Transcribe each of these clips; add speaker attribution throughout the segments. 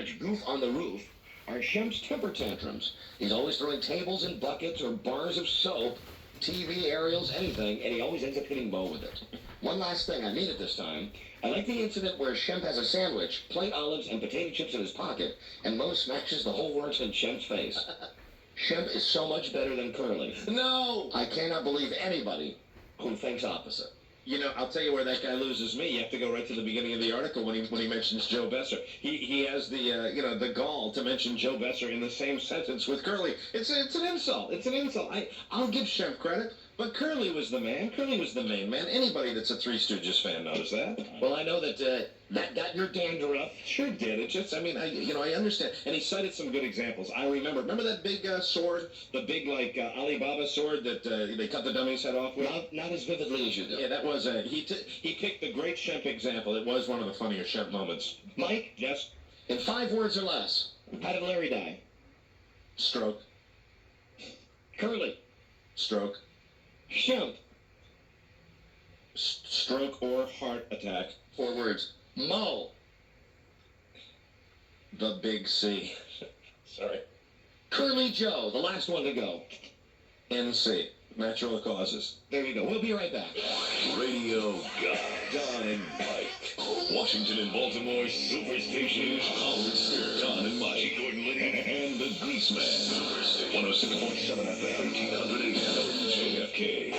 Speaker 1: average goof on the roof are Shemp's temper tantrums. He's always throwing tables and buckets or bars of soap, TV aerials, anything, and he always ends up hitting Mo with it. One last thing, I mean it this time. I like the incident where Shemp has a sandwich, plate olives, and potato chips in his pocket, and Mo smashes the whole works in Shemp's face. Shemp is so much better than Curly.
Speaker 2: No!
Speaker 1: I cannot believe anybody who thinks opposite.
Speaker 2: You know, I'll tell you where that guy loses me. You have to go right to the beginning of the article when he mentions Joe Besser. He has the the gall to mention Joe Besser in the same sentence with Curly. It's an insult. It's an insult. I'll give Shemp credit, but Curly was the man. Curly was the main man. Anybody that's a Three Stooges fan knows that.
Speaker 1: Well, I know that that got your dander up.
Speaker 2: Sure did. It just, I mean, I understand. And he cited some good examples. I remember that big sword, the big, Alibaba sword that they cut the dummy's head off with?
Speaker 1: Not as vividly as you do.
Speaker 2: Yeah, that was, he picked the great Shemp example. It was one of the funnier Shemp moments.
Speaker 1: Mike?
Speaker 2: Yes?
Speaker 1: In 5 words or less, how did Larry die?
Speaker 2: Stroke.
Speaker 1: Curly?
Speaker 2: Stroke.
Speaker 1: Shemp?
Speaker 2: Stroke or heart attack.
Speaker 1: 4 words. Mo?
Speaker 2: The big C. Sorry.
Speaker 1: Curly Joe, the last one to go.
Speaker 2: NC. Natural causes.
Speaker 1: There you go. We'll be right back.
Speaker 3: Radio God. Don and Mike. Washington and Baltimore's superstation. Howard Stern. Don and Mike. G. Gordon Liddy. And the Grease Man. 106.7 FM. 1300 AM. JFK.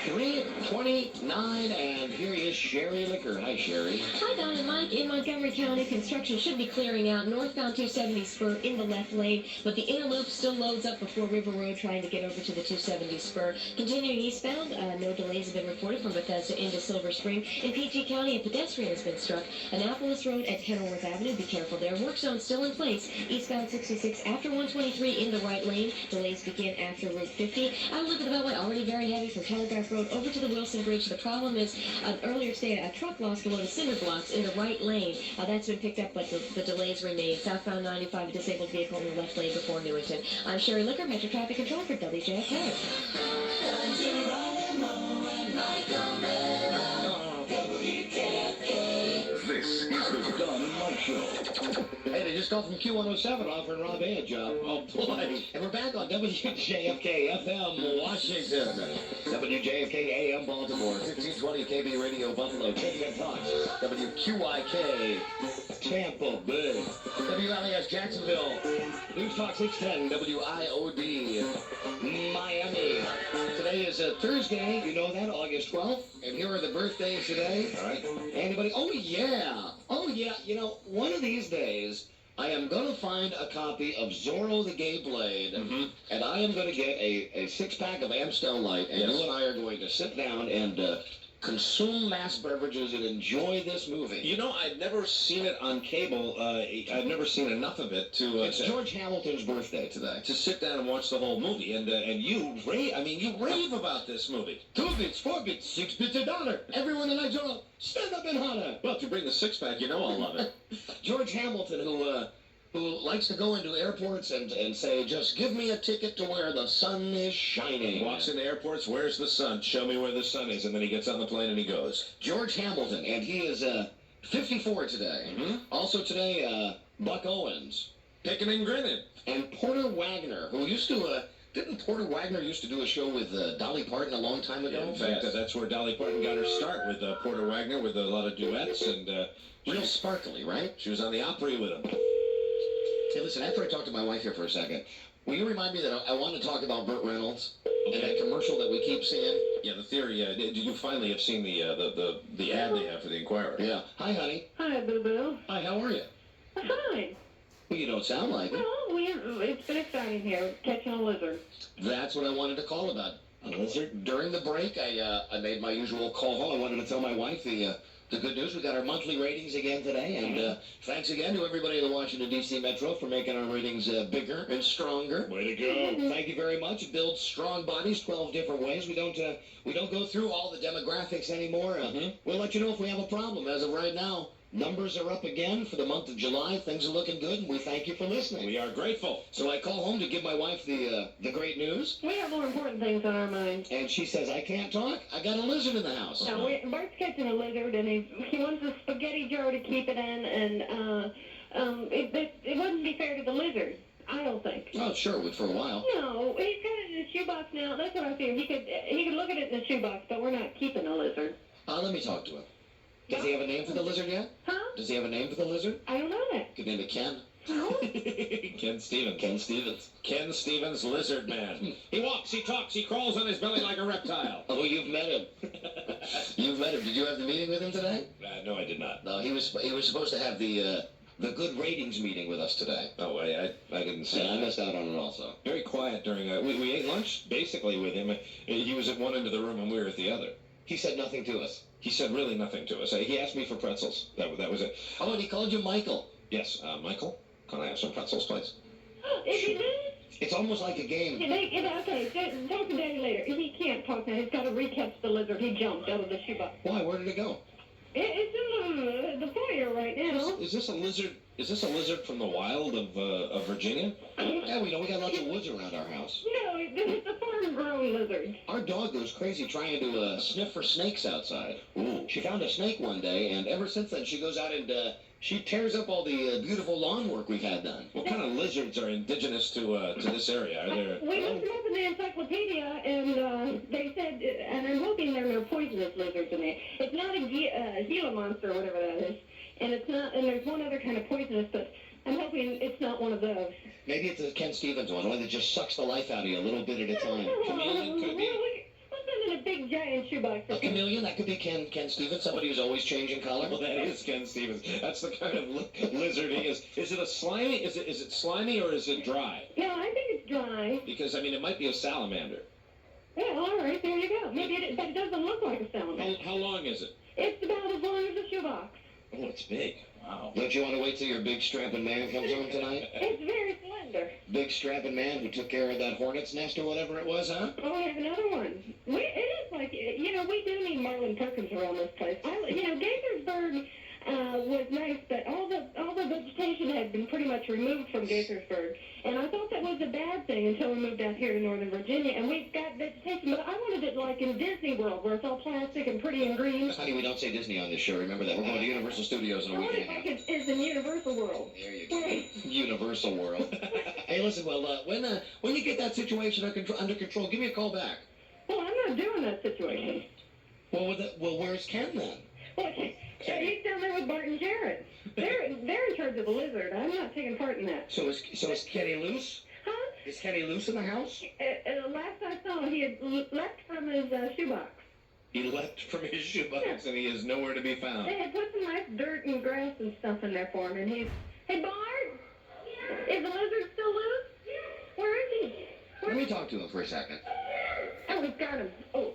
Speaker 1: 3:29, and here is Sherry Licker. Hi, Sherry.
Speaker 4: Hi, Don and Mike. In Montgomery County, construction should be clearing out northbound 270 spur in the left lane, but the inner loop still loads up before River Road trying to get over to the 270 spur. Continuing eastbound, no delays have been reported from Bethesda into Silver Spring. In PG County, a pedestrian has been struck. Annapolis Road at Kenilworth Avenue, be careful there. Work zone still in place. Eastbound 66 after 123 in the right lane. Delays begin after Route 50. Out of the Beltway, already very heavy from Telegraph Road over to the Wilson Bridge. The problem is, earlier today, a truck lost a load of cinder blocks in the right lane. That's been picked up, but the delays remain. Southbound 95, a disabled vehicle in the left lane before Newington. I'm Sherry Licker, Metro Traffic Control for WJFK.
Speaker 3: This is the Don and Mike Show.
Speaker 1: Hey, they just called from Q107 offering Rob A a job. Oh, boy. And we're back on WJFK FM Washington. WJFK AM Baltimore. 1520 KB Radio Buffalo. 1010 Fox. WQIK Tampa Bay. WLAS Jacksonville. News Talk 610. WIOD Miami. Today is Thursday. You know that, August 12th. And here are the birthdays today.
Speaker 2: All right.
Speaker 1: Anybody? Oh, yeah. Oh, yeah. You know, one of these days, I am going to find a copy of Zorro the Gay Blade, and I am going to get a 6-pack of Amstel Light, and you and I are going to sit down and consume mass beverages and enjoy this movie.
Speaker 2: You know, I'd never seen it on cable. I've never seen enough of it to...
Speaker 1: It's George Hamilton's birthday today.
Speaker 2: To sit down and watch the whole movie, and you rave about this movie.
Speaker 1: 2 bits, 4 bits, 6 bits a dollar. Everyone that likes Zorro, stand up and holler.
Speaker 2: Well, if you bring the 6-pack, you know I'll love it.
Speaker 1: George Hamilton, who likes to go into airports and say, just give me a ticket to where the sun is shining.
Speaker 2: Walks into airports, where's the sun? Show me where the sun is. And then he gets on the plane and he goes.
Speaker 1: George Hamilton, and he is 54 today. Also today, Buck Owens.
Speaker 2: Picking and grinning.
Speaker 1: And Porter Wagner, who used to... Didn't Porter Wagner used to do a show with Dolly Parton a long time ago?
Speaker 2: Yeah, in fact, that's where Dolly Parton got her start, with Porter Wagner, with a lot of duets. And
Speaker 1: real sparkly, right?
Speaker 2: She was on the Opry with him.
Speaker 1: Hey, listen, after I talk to my wife here for a second, will you remind me that I want to talk about Burt Reynolds and that commercial that we keep seeing?
Speaker 2: Yeah, the theory. You finally have seen the ad they have for the Inquirer?
Speaker 1: Yeah. Hi, honey.
Speaker 5: Hi, Boo-Boo.
Speaker 1: Hi, how are you?
Speaker 5: Fine.
Speaker 1: Well, you don't sound like it.
Speaker 5: Well, it's been exciting here, catching a lizard.
Speaker 1: That's what I wanted to call about. A lizard? During the break, I made my usual call. I wanted to tell my wife the good news. We got our monthly ratings again today, and thanks again to everybody in the Washington, D.C. Metro for making our ratings bigger and stronger.
Speaker 2: Way to go.
Speaker 1: Thank you very much. It builds strong bodies 12 different ways. We don't go through all the demographics anymore. We'll let you know if we have a problem. As of right now, numbers are up again for the month of July. Things are looking good, and we thank you for listening.
Speaker 2: We are grateful.
Speaker 1: So I call home to give my wife the great news.
Speaker 5: We have more important things on our mind.
Speaker 1: And she says, I can't talk. I got a lizard in the house.
Speaker 5: No, Bart's catching a lizard, and he wants a spaghetti jar to keep it in, and it wouldn't be fair to the lizard. I don't think.
Speaker 1: Oh, sure, would for a while.
Speaker 5: No, he's got it in a shoebox now. That's what I feel. He could look at it in a shoebox, but we're not keeping a lizard.
Speaker 1: Let me talk to him. Does he have a name for the lizard yet?
Speaker 5: Huh?
Speaker 1: Does he have a name for the lizard?
Speaker 5: I don't know that.
Speaker 1: Could name it Ken.
Speaker 5: No?
Speaker 2: Ken Stevens.
Speaker 1: Ken Stevens.
Speaker 2: Ken Stevens, Lizard Man. He walks, he talks, he crawls on his belly like a reptile.
Speaker 1: Oh, you've met him. You've met him. Did you have the meeting with him today?
Speaker 2: No, I did not.
Speaker 1: No, he was supposed to have the good ratings meeting with us today.
Speaker 2: Oh, I didn't see
Speaker 1: And I
Speaker 2: that.
Speaker 1: missed out on it also.
Speaker 2: Very quiet during, we ate lunch basically with him. He was at one end of the room and we were at the other.
Speaker 1: He said nothing to us.
Speaker 2: He said really nothing to us. He asked me for pretzels. That was it.
Speaker 1: Oh, and he called you Michael.
Speaker 2: Yes, Michael, can I have some pretzels, please?
Speaker 5: Is he did?
Speaker 1: It's almost like a game.
Speaker 5: Okay, talk to Daddy later. He can't talk now. He's got to recatch the lizard. He jumped out of the shoebox.
Speaker 1: Why? Where did it go?
Speaker 5: It's in the foyer right now.
Speaker 2: Is this a lizard? Is this a lizard from the wild of Virginia?
Speaker 1: Yeah, we know. We got lots of woods around our house.
Speaker 5: No, it's a farm-grown lizard.
Speaker 1: Our dog goes crazy trying to sniff for snakes outside. Ooh. She found a snake one day, and ever since then she goes out and she tears up all the beautiful lawn work we've had done.
Speaker 2: What kind of lizards are indigenous to this area? Are there?
Speaker 5: We looked them up in the encyclopedia, and they said, and I'm hoping there are no poisonous lizards in there. It's not a Gila monster or whatever that is, and it's not. And there's one other kind of poisonous, but I'm hoping it's not one of those.
Speaker 1: Maybe it's a Ken Stevens one that just sucks the life out of you a little bit at a time.
Speaker 2: Chameleon could be.
Speaker 5: What's that in a big giant shoebox?
Speaker 1: A chameleon? That could be Ken Stevens, somebody who's always changing color.
Speaker 2: Well, that is Ken Stevens. That's the kind of lizard he is. Is it a slimy? Is it slimy or is it dry?
Speaker 5: No, I think it's dry.
Speaker 2: Because I mean, it might be a salamander.
Speaker 5: Yeah, all right, there you go. Maybe but it doesn't look like a salamander.
Speaker 2: How long is it?
Speaker 5: It's about as long as a shoebox.
Speaker 2: Oh, it's big. Wow.
Speaker 1: Don't you want to wait till your big strapping man comes home tonight?
Speaker 5: It's very slender.
Speaker 1: Big strapping man who took care of that hornet's nest or whatever it was, huh?
Speaker 5: Oh, we have another one. It is like, we do need Marlin Perkins around this place. Gaithersburg was nice, but all the vegetation had been pretty much removed from Gaithersburg. And I thought that was a bad thing until we moved out here to Northern Virginia. And we've got vegetation, but I wanted it like in Disney World, where it's all plastic and pretty and green.
Speaker 1: Honey, we don't say Disney on this show. Remember that. We're going to Universal Studios in
Speaker 5: I
Speaker 1: a
Speaker 5: want
Speaker 1: week
Speaker 5: it
Speaker 1: and a
Speaker 5: like
Speaker 1: half.
Speaker 5: it's in Universal World.
Speaker 1: There you go. Universal World. Hey, listen, well, when you get that situation under control, give me a call back.
Speaker 5: Well, I'm not doing that situation.
Speaker 1: Well, where's Ken then?
Speaker 5: Well, he's down there with Bart and Jared. They're in charge of the lizard. I'm not taking part in that.
Speaker 1: So is Kenny loose?
Speaker 5: Huh?
Speaker 1: Is Kenny loose in the house?
Speaker 5: Last I saw, he had left from his shoebox.
Speaker 2: He left from his shoebox and he is nowhere to be found.
Speaker 5: They had put some nice dirt and grass and stuff in there for him, and he's... Hey, Bart? Is the lizard still loose? Where is he?
Speaker 1: Let me talk to him for a second.
Speaker 5: Oh, we've got him. Oh,